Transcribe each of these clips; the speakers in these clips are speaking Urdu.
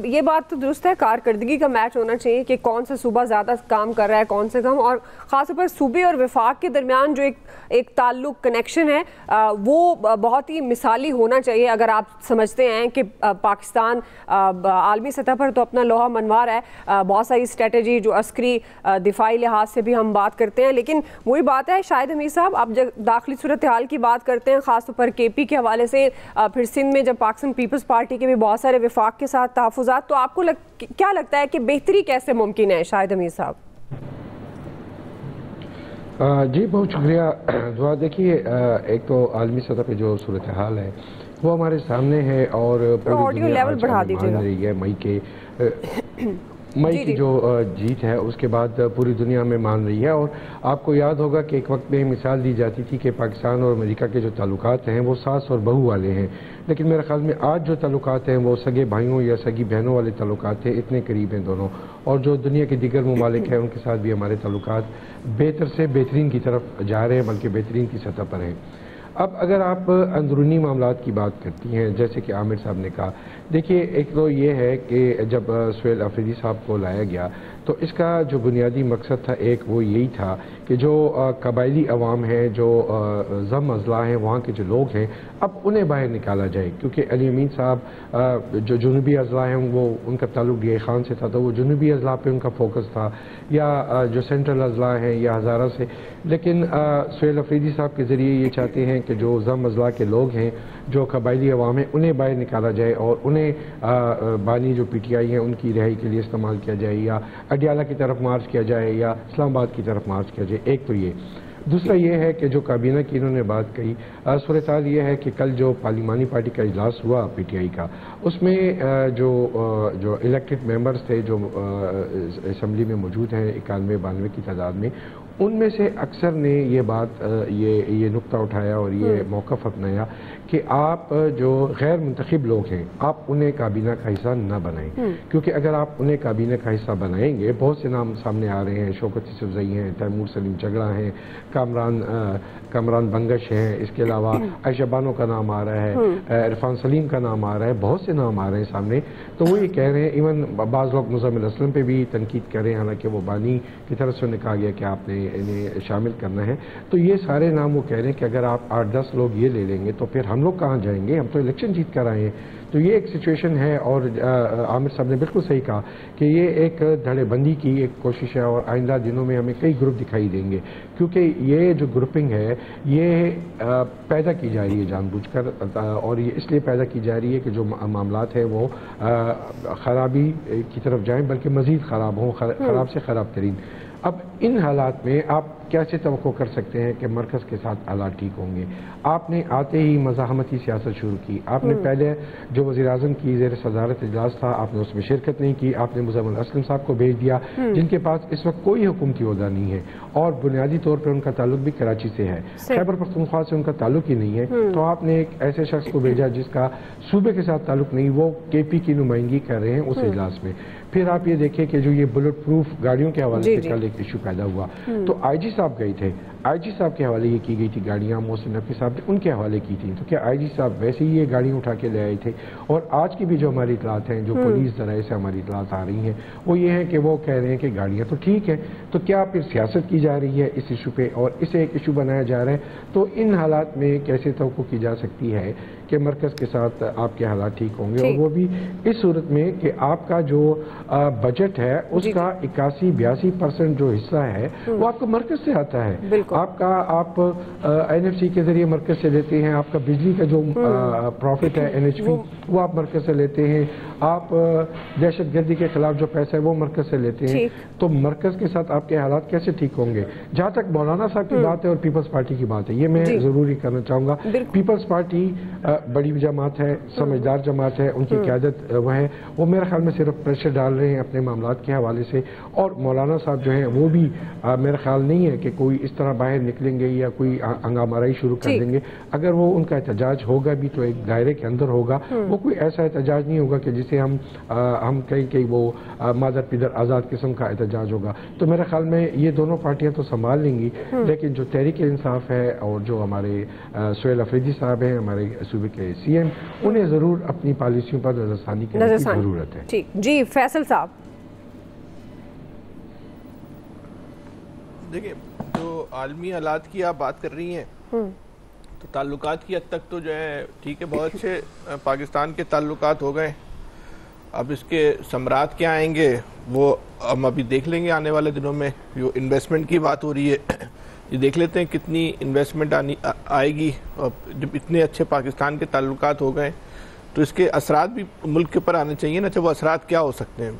یہ بات تو درست ہے، کارکردگی کا میچ ہونا چاہیے کہ کون سا صوبہ زیادہ کام کر رہا ہے کون سے کم، اور خاص طور پر صوبے اور وفاق کے درمیان جو ایک تعلق کنیکشن ہے وہ بہت ہی مثالی ہونا چاہیے۔ اگر آپ سمجھتے ہیں کہ پاکستان عالمی سطح پر تو اپنا لوہا منوار ہے، بہت ساری اسٹریٹجی جو عسکری دفاعی لحاظ سے بھی ہم بات کرتے ہیں، لیکن وہی بات ہے شاہد حمید صاحب، آپ جب داخلی صورتحال کی بات کرتے ہیں خاص طور پر کے پی کے حوالے سے، پھر سندھ میں جب پاکستان پیپلز پارٹی کے بھی بہت سارے وفاق کے ساتھ تحفظات، تو آپ کو کیا لگتا ہے کہ بہتری کیسے ممکن ہے شاہد حمید صاحب؟ جی بہت شکریہ دعا۔ دیکھیے ایک تو عالمی سطح پہ جو صورتحال ہے وہ ہمارے سامنے ہے، اور پوری دنیا آج مان رہی ہے مئی کی جو جیت ہے اس کے بعد پوری دنیا میں مان رہی ہے۔ اور آپ کو یاد ہوگا کہ ایک وقت میں مثال دی جاتی تھی کہ پاکستان اور امریکہ کے جو تعلقات ہیں وہ ساس اور بہو والے ہیں، لیکن میرے خیال میں آج جو تعلقات ہیں وہ سگے بھائیوں یا سگی بہنوں والے تعلقات ہیں، اتنے قریب ہیں دونوں۔ اور جو دنیا کے دیگر ممالک ہیں ان کے ساتھ بھی ہمارے تعلقات بہتر سے بہترین کی طرف جا رہے ہیں، بلکہ بہترین کی سطح پر ہیں۔ اب اگر آپ اندرونی معاملات کی بات کرتی ہیں جیسے کہ عامر صاحب نے کہا، دیکھیے ایک تو یہ ہے کہ جب سہیل آفریدی صاحب کو لایا گیا تو اس کا جو بنیادی مقصد تھا ایک وہ یہی تھا کہ جو قبائلی عوام ہیں، جو ضم اضلاع ہیں، وہاں کے جو لوگ ہیں، اب انہیں باہر نکالا جائے، کیونکہ علی امین صاحب جو جنوبی اضلاع ہیں وہ ان کا تعلق ڈی اے خان سے تھا، تو وہ جنوبی اضلاع پہ ان کا فوکس تھا، یا جو سینٹرل اضلاع ہیں یا ہزارہ سے، لیکن سہیل آفریدی صاحب کے ذریعے یہ چاہتے ہیں کہ جو ضم اضلاع کے لوگ ہیں، جو قبائلی عوام ہیں، انہیں باہر نکالا جائے اور انہیں بانی جو پی ٹی آئی ہیں ان کی رہائی کے لیے استعمال کیا جائے، یا اڈیالہ کی طرف مارچ کیا جائے یا اسلام آباد کی طرف مارچ کیا جائے۔ ایک تو یہ، دوسرا یہ ہے کہ جو کابینہ کی انہوں نے بات کہی، صورتحال یہ ہے کہ کل جو پارلیمانی پارٹی کا اجلاس ہوا پی ٹی آئی کا، اس میں جو الیکٹڈ ممبرز تھے جو اسمبلی میں موجود ہیں 91-92 کی تعداد میں، ان میں سے اکثر نے یہ بات یہ نقطہ اٹھایا اور یہ موقف اپنایا کہ آپ جو غیر منتخب لوگ ہیں آپ انہیں کابینہ کا حصہ نہ بنائیں، کیونکہ اگر آپ انہیں کابینہ کا حصہ بنائیں گے، بہت سے نام سامنے آ رہے ہیں، شوکت یوسفزئی ہیں، تیمور سلیم چگڑا ہیں، کامران بنگش ہیں، اس کے علاوہ عائشہ بانو کا نام آ رہا ہے، عرفان سلیم کا نام آ رہا ہے، بہت سے نام آ رہے ہیں سامنے۔ تو وہ یہ کہہ رہے ہیں، ایون بعض لوگ مزمل اسلم پہ بھی تنقید کر رہے ہیں، حالانکہ وہ بانی کی طرف سے انہیں کہا گیا کہ آپ نے انہیں شامل کرنا ہے۔ تو یہ سارے نام وہ کہہ رہے ہیں کہ اگر آپ 8-10 لوگ یہ لے لیں گے تو پھر ہم لوگ کہاں جائیں گے، ہم تو الیکشن جیت کر آئے ہیں۔ تو یہ ایک سچویشن ہے، اور عامر صاحب نے بالکل صحیح کہا کہ یہ ایک دھڑے بندی کی ایک کوشش ہے، اور آئندہ دنوں میں ہمیں کئی گروپ دکھائی دیں گے، کیونکہ یہ جو گروپنگ ہے یہ پیدا کی جا رہی ہے جان بوجھ کر، اور یہ اس لیے پیدا کی جا رہی ہے کہ جو معاملات ہیں وہ خرابی کی طرف جائیں، بلکہ مزید خراب ہوں، خراب سے خراب ترین۔ اب ان حالات میں آپ کیسے توقع کر سکتے ہیں کہ مرکز کے ساتھ حالات ٹھیک ہوں گے؟ آپ نے آتے ہی مزاحمتی سیاست شروع کی، آپ نے پہلے جو وزیر اعظم کی زیر صدارت اجلاس تھا آپ نے اس میں شرکت نہیں کی، آپ نے مزمل اسلم صاحب کو بھیج دیا جن کے پاس اس وقت کوئی حکومتی عہدہ نہیں ہے، اور بنیادی طور پر ان کا تعلق بھی کراچی سے ہے، خیبر پختونخوا سے ان کا تعلق ہی نہیں ہے۔ تو آپ نے ایک ایسے شخص کو بھیجا جس کا صوبے کے ساتھ تعلق نہیں، وہ کے پی کی نمائندگی کر رہے ہیں اس اجلاس میں۔ پھر آپ یہ دیکھیں کہ جو یہ بلٹ پروف گاڑیوں کے حوالے سے کل ایک ایشو پیدا ہوا، تو آئی جی صاحب گئے تھے، آئی جی صاحب کے حوالے یہ کی گئی تھی گاڑیاں، محسن نقوی صاحب نے ان کے حوالے کی تھیں، تو کیا آئی جی صاحب ویسے ہی یہ گاڑیاں اٹھا کے لے آئے تھے؟ اور آج کی بھی جو ہماری اطلاعات ہیں، جو پولیس ذرائع سے ہماری اطلاعات آ رہی ہیں، وہ یہ ہے کہ وہ کہہ رہے ہیں کہ گاڑیاں تو ٹھیک ہیں، تو کیا پھر سیاست کی جا رہی ہے اس ایشو پہ اور اسے ایک ایشو بنایا جا رہا ہے؟ تو ان حالات میں کیسے توقع کی جا سکتی ہے کہ مرکز کے ساتھ آپ کے حالات ٹھیک ہوں گے، اور وہ بھی اس صورت میں کہ آپ کا جو بجٹ ہے اس کا 81-82% جو حصہ ہے وہ آپ کو مرکز سے آتا ہے، آپ این ایف سی کے ذریعے مرکز سے لیتے ہیں، آپ کا بجلی کا جو پروفٹ ہے این ایچ پی وہ آپ مرکز سے لیتے ہیں، آپ دہشت گردی کے خلاف جو پیسہ ہے وہ مرکز سے لیتے ہیں، تو مرکز کے ساتھ آپ کے حالات کیسے ٹھیک ہوں گے؟ جہاں تک مولانا صاحب کی بات ہے اور پیپلز پارٹی کی بات ہے، یہ میں ضروری کرنا چاہوں گا، پیپلز پارٹی بڑی جماعت ہے، سمجھدار جماعت ہے، ان کی قیادت وہ میرے خیال میں صرف پریشر ڈال رہے ہیں اپنے معاملات کے حوالے سے، اور مولانا صاحب جو ہیں وہ بھی میرا خیال نہیں ہے کہ کوئی اس طرح باہر نکلیں گے یا کوئی ہنگامہ شروع کر دیں گے. اگر وہ ان کا احتجاج ہوگا بھی تو ایک دائرے کے اندر ہوگا, وہ کوئی ایسا احتجاج نہیں ہوگا کہ جسے ہم کہیں کہ وہ مادر پدر آزاد قسم کا احتجاج ہوگا. تو میرے خیال میں یہ دونوں پارٹیاں تو سنبھال لیں گی, لیکن جو تحریک انصاف ہے اور جو ہمارے سہیل افریدی صاحب ہیں, ہمارے صوبے کے سی ایم, انہیں ضرور اپنی پالیسیوں پر نظر ثانی کرنے کی ضرورت ہے. ٹھیک جی, فیصل صاحب. دیکھیں, جو عالمی حالات کی آپ بات کر رہی ہیں تو تعلقات کی حد تک تو جو ہے ٹھیک ہے, بہت اچھے پاکستان کے تعلقات ہو گئے. اب اس کے ثمرات کیا آئیں گے وہ ہم ابھی دیکھ لیں گے آنے والے دنوں میں. جو انویسٹمنٹ کی بات ہو رہی ہے, یہ دیکھ لیتے ہیں کتنی انویسٹمنٹ آئے گی. جب اتنے اچھے پاکستان کے تعلقات ہو گئے تو اس کے اثرات بھی ملک کے اوپر آنے چاہیے نا. اچھا, وہ اثرات کیا ہو سکتے ہیں؟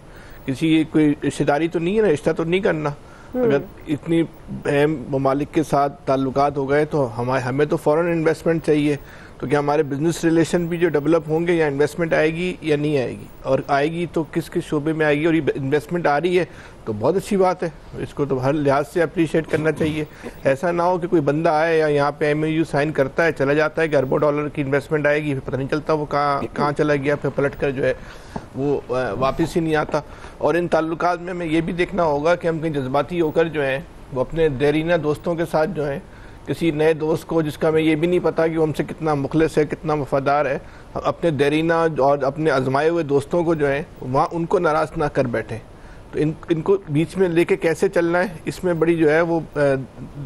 کسی کوئی رشتہ داری تو نہیں ہے نا, رشتہ تو نہیں کرنا. اگر اتنی اہم ممالک کے ساتھ تعلقات ہو گئے تو ہمیں تو فوراً انویسٹمنٹ چاہیے. تو کیا ہمارے بزنس ریلیشن بھی جو ڈیولپ ہوں گے, یا انویسٹمنٹ آئے گی یا نہیں آئے گی, اور آئے گی تو کس کس شعبے میں آئے گی, اور یہ انویسٹمنٹ آ رہی ہے تو بہت اچھی بات ہے. اس کو تو ہر لحاظ سے اپریشیٹ کرنا چاہیے. ایسا نہ ہو کہ کوئی بندہ آئے یا یہاں پہ ایم اے یو سائن کرتا ہے, چلا جاتا ہے کہ اربوں ڈالر کی انویسٹمنٹ آئے گی, پھر پتہ نہیں چلتا وہ کہاں چلا گیا, پھر پلٹ کر جو ہے وہ واپس ہی نہیں آتا. اور ان تعلقات میں ہمیں یہ بھی دیکھنا ہوگا کہ ہم کہیں جذباتی ہو کر جو ہیں وہ اپنے دیرینہ دوستوں کے ساتھ جو ہیں, کسی نئے دوست کو جس کا ہمیں یہ بھی نہیں پتا کہ وہ ہم سے کتنا مخلص ہے, کتنا وفادار ہے, اپنے دیرینہ اور اپنے آزمائے ہوئے دوستوں کو جو ہیں وہاں ان کو ناراض نہ کر بیٹھیں. تو ان کو بیچ میں لے کے کیسے چلنا ہے, اس میں بڑی جو ہے وہ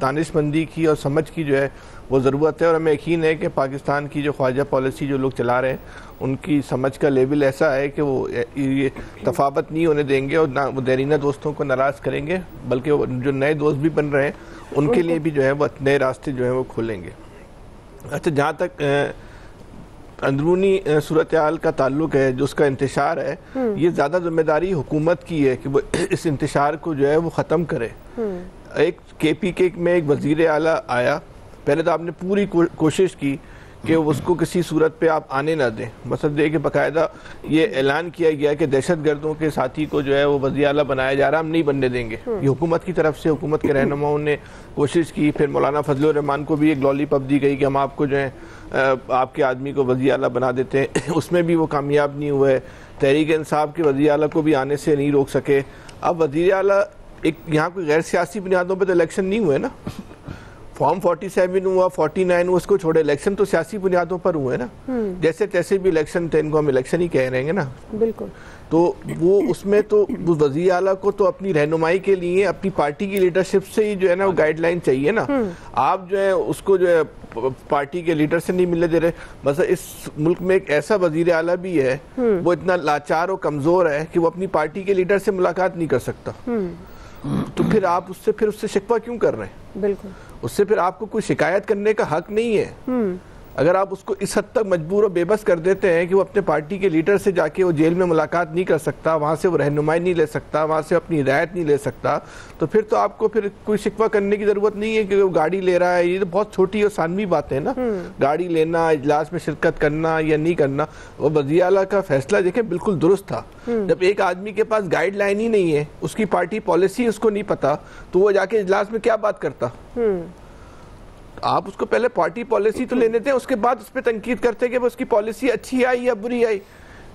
دانش مندی کی اور سمجھ کی جو ہے وہ ضرورت ہے. اور ہمیں یقین ہے کہ پاکستان کی جو خواجہ پالیسی جو لوگ چلا رہے ہیں ان کی سمجھ کا لیول ایسا ہے کہ وہ یہ تفاوت نہیں ہونے دیں گے, اور نہ وہ دیرینہ دوستوں کو ناراض کریں گے, بلکہ وہ جو نئے دوست بھی بن رہے ہیں ان کے لیے بھی جو ہے وہ نئے راستے جو ہیں وہ کھولیں گے. اچھا, جہاں تک اندرونی صورتحال کا تعلق ہے, جو اس کا انتشار ہے, یہ زیادہ ذمہ داری حکومت کی ہے کہ وہ اس انتشار کو جو ہے وہ ختم کرے. ایک کے پی کے میں ایک وزیر اعلیٰ آیا, پہلے تو آپ نے پوری کوشش کی کہ اس کو کسی صورت پہ آپ آنے نہ دیں. مقصد یہ کہ باقاعدہ یہ اعلان کیا گیا کہ دہشت گردوں کے ساتھی کو جو ہے وہ وزیر اعلیٰ بنایا جا رہا, ہم نہیں بننے دیں گے. یہ حکومت کی طرف سے حکومت کے رہنماؤں نے کوشش کی. پھر مولانا فضل الرحمان کو بھی ایک لالی پاپ دی گئی کہ ہم آپ کو جو ہے آپ کے آدمی کو وزیر اعلیٰ بنا دیتے ہیں. اس میں بھی وہ کامیاب نہیں ہوئے. تحریک انصاف کے وزیر اعلیٰ کو بھی آنے سے نہیں روک سکے. اب وزیر اعلیٰ ایک یہاں کوئی غیر سیاسی بنیادوں پہ تو الیکشن نہیں ہوئے نا. فارم 47 ہوا, 49 ہوا, اس کو چھوڑے, الیکشن تو سیاسی بنیادوں پر ہوئے نا. جیسے تیسے بھی الیکشن تھے, ان کو ہم الیکشن ہی کہہ رہے ہیں نا. بالکل. تو وہ اس میں تو وزیر اعلیٰ کو تو اپنی رہنمائی کے لیے اپنی پارٹی کی لیڈرشپ سے ہی جو ہے نا وہ گائیڈ لائن چاہیے نا. آپ جو ہے اس کو جو ہے پارٹی کے لیڈر سے نہیں ملنے دے رہے. بس اس ملک میں ایک ایسا وزیر اعلیٰ بھی ہے وہ اتنا لاچار و کمزور ہے کہ وہ اپنی پارٹی کے لیڈر سے ملاقات نہیں کر سکتا. تو پھر آپ اس سے شکوہ کیوں کر رہے ہیں؟ بالکل. اس سے پھر آپ کو کوئی شکایت کرنے کا حق نہیں ہے. اگر آپ اس کو اس حد تک مجبور و بے بس کر دیتے ہیں کہ وہ اپنے پارٹی کے لیڈر سے جا کے وہ جیل میں ملاقات نہیں کر سکتا, وہاں سے وہ رہنمائی نہیں لے سکتا, وہاں سے اپنی ہدایت نہیں لے سکتا, تو پھر تو آپ کو پھر کوئی شکوہ کرنے کی ضرورت نہیں ہے کہ وہ گاڑی لے رہا ہے. یہ تو بہت چھوٹی اور ثانوی باتیں ہیں نا, گاڑی لینا, اجلاس میں شرکت کرنا یا نہیں کرنا. وہ وزیر اعلیٰ کا فیصلہ دیکھیں بالکل درست تھا. جب ایک آدمی کے پاس گائیڈ لائن ہی نہیں ہے, اس کی پارٹی پالیسی اس کو نہیں پتا, تو وہ جا کے اجلاس میں کیا بات کرتا؟ آپ اس کو پہلے پارٹی پالیسی تو لینے تھے, اس کے بعد اس پہ تنقید کرتے کہ اس کی پالیسی اچھی آئی یا بری آئی.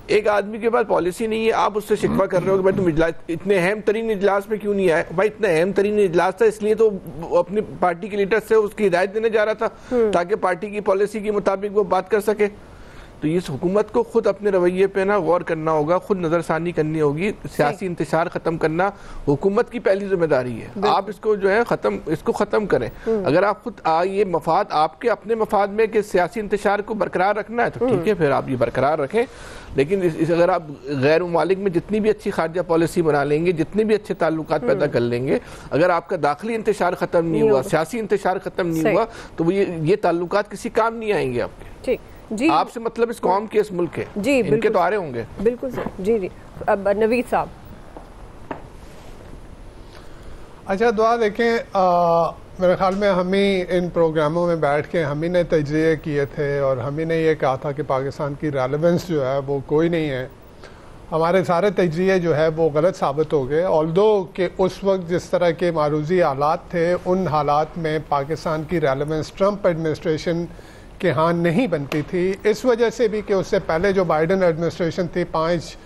ایک آدمی کے پاس پالیسی نہیں ہے, آپ اس سے شکوہ کر رہے ہو کہ بھائی تم اجلاس اتنے اہم ترین اجلاس میں کیوں نہیں آئے. بھائی اتنا اہم ترین اجلاس تھا اس لیے تو اپنی پارٹی کے لیڈر سے اس کی ہدایت دینے جا رہا تھا تاکہ پارٹی کی پالیسی کے مطابق وہ بات کر سکے. تو اس حکومت کو خود اپنے رویے پہ نا غور کرنا ہوگا, خود نظر ثانی کرنی ہوگی. سیاسی انتشار ختم کرنا حکومت کی پہلی ذمہ داری ہے. آپ اس کو جو ہے اس کو ختم کریں. اگر آپ خود یہ مفاد آپ کے اپنے مفاد میں کہ سیاسی انتشار کو برقرار رکھنا ہے تو ٹھیک ہے, پھر آپ یہ برقرار رکھیں. لیکن اگر آپ غیر ممالک میں جتنی بھی اچھی خارجہ پالیسی بنا لیں گے, جتنے بھی اچھے تعلقات پیدا کر لیں گے, اگر آپ کا داخلی انتشار ختم نہیں ہوا, سیاسی انتشار ختم نہیں ہوا, تو یہ تعلقات کسی کام نہیں آئیں گے آپ کے. ٹھیک جی, آپ سے مطلب اس قوم کے اس ملک کے جی ان کے تو آ رہے ہوں گے. بالکل سر. جی جی, اب نوید صاحب. اچھا دعا دیکھیں, میرے خیال میں ہم ہی ان پروگراموں میں بیٹھ کے ہم ہی نے تجزیے کیے تھے اور ہم ہی نے یہ کہا تھا کہ پاکستان کی ریلیونس جو ہے وہ کوئی نہیں ہے. ہمارے سارے تجزیے جو ہے وہ غلط ثابت ہو گئے. آلدو کہ اس وقت جس طرح کے معروضی حالات تھے ان حالات میں پاکستان کی ریلیونس ٹرمپ ایڈمنسٹریشن کے ہاں نہیں بنتی تھی, اس وجہ سے بھی کہ اس سے پہلے جو بائیڈن ایڈمنسٹریشن تھی 5